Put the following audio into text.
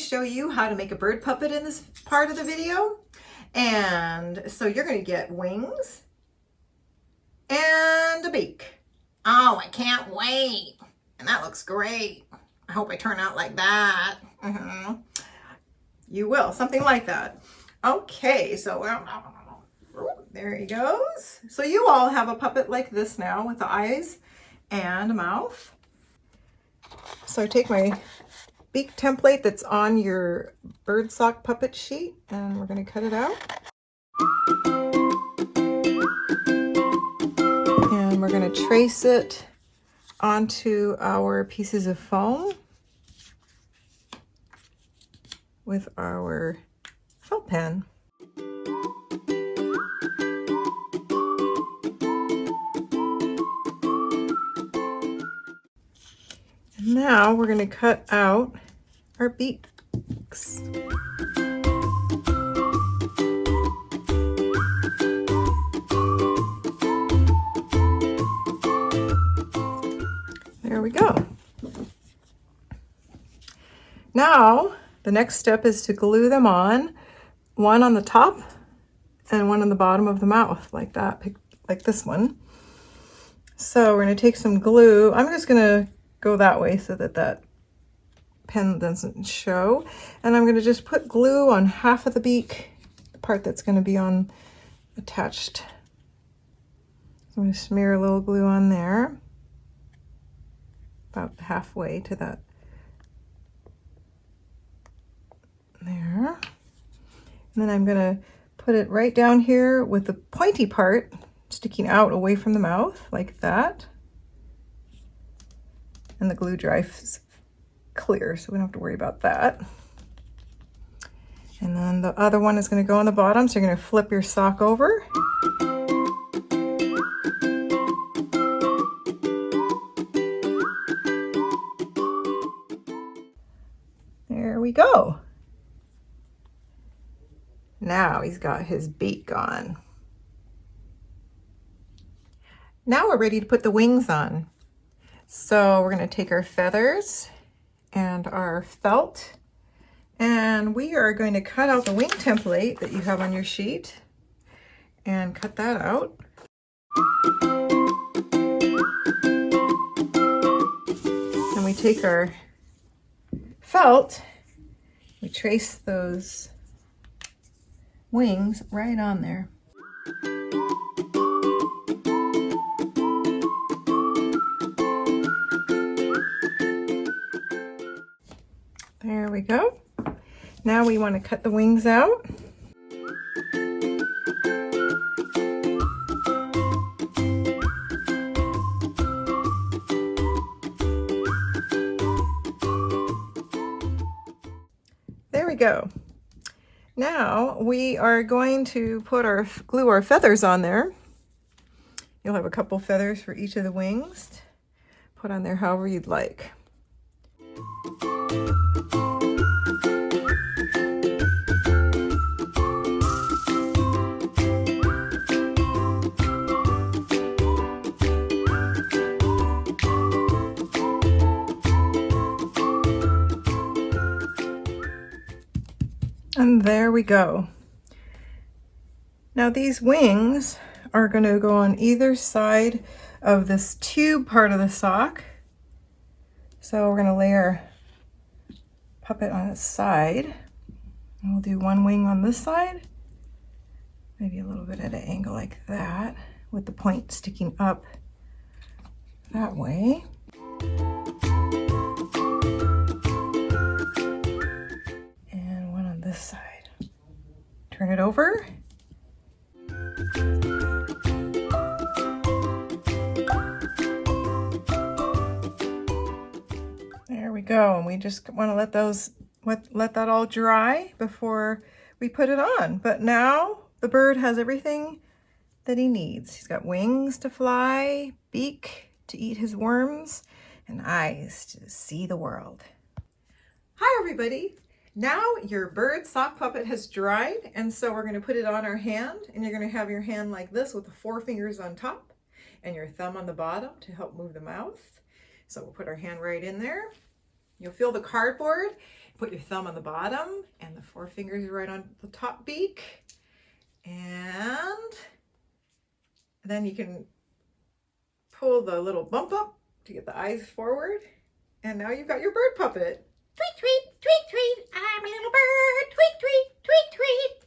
show you how to make a bird puppet in this part of the video. And so you're going to get wings and a beak. Oh, I can't wait. And that looks great. I hope I turn out like that. You will, something like that. Okay, so there he goes. So you all have a puppet like this now with the eyes and a mouth. So I take my beak template that's on your bird sock puppet sheet and we're going to cut it out. And we're going to trace it onto our pieces of foam with our felt pen. And now we're going to cut out our beaks. There we go. Now the next step is to glue them on, one on the top and one on the bottom of the mouth, like that, like this one. So we're going to take some glue. I'm just going to go that way so that that pen doesn't show. And I'm going to just put glue on half of the beak, the part that's going to be on attached. I'm going to smear a little glue on there, about halfway to that. There. And then I'm going to put it right down here with the pointy part sticking out away from the mouth, like that. And the glue dries clear, so we don't have to worry about that. And then the other one is going to go on the bottom, so you're going to flip your sock over. There we go. Now he's got his beak on. Now we're ready to put the wings on. So we're going to take our feathers and our felt, and we are going to cut out the wing template that you have on your sheet and cut that out. And we take our felt, we trace those wings right on there. There we go. Now we want to cut the wings out. There we go. Now we are going to glue our feathers on there. You'll have a couple feathers for each of the wings. Put on there however you'd like. And there we go. Now these wings are going to go on either side of this tube part of the sock. So we're going to lay our puppet on its side. And we'll do one wing on this side, maybe a little bit at an angle like that, with the point sticking up that way. This side. Turn it over. There we go. And we just want to let that all dry before we put it on. But now the bird has everything that he needs. He's got wings to fly, beak to eat his worms, and eyes to see the world. Hi everybody. Now your bird sock puppet has dried, and so we're going to put it on our hand, and you're going to have your hand like this with the 4 fingers on top and your thumb on the bottom to help move the mouth. So we'll put our hand right in there. You'll feel the cardboard, Put your thumb on the bottom and the four fingers right on the top beak. And then you can pull the little bump up to get the eyes forward. And now you've got your bird puppet. Tweet, tweet, tweet, tweet. I'm a little bird. Tweet, tweet, tweet, tweet.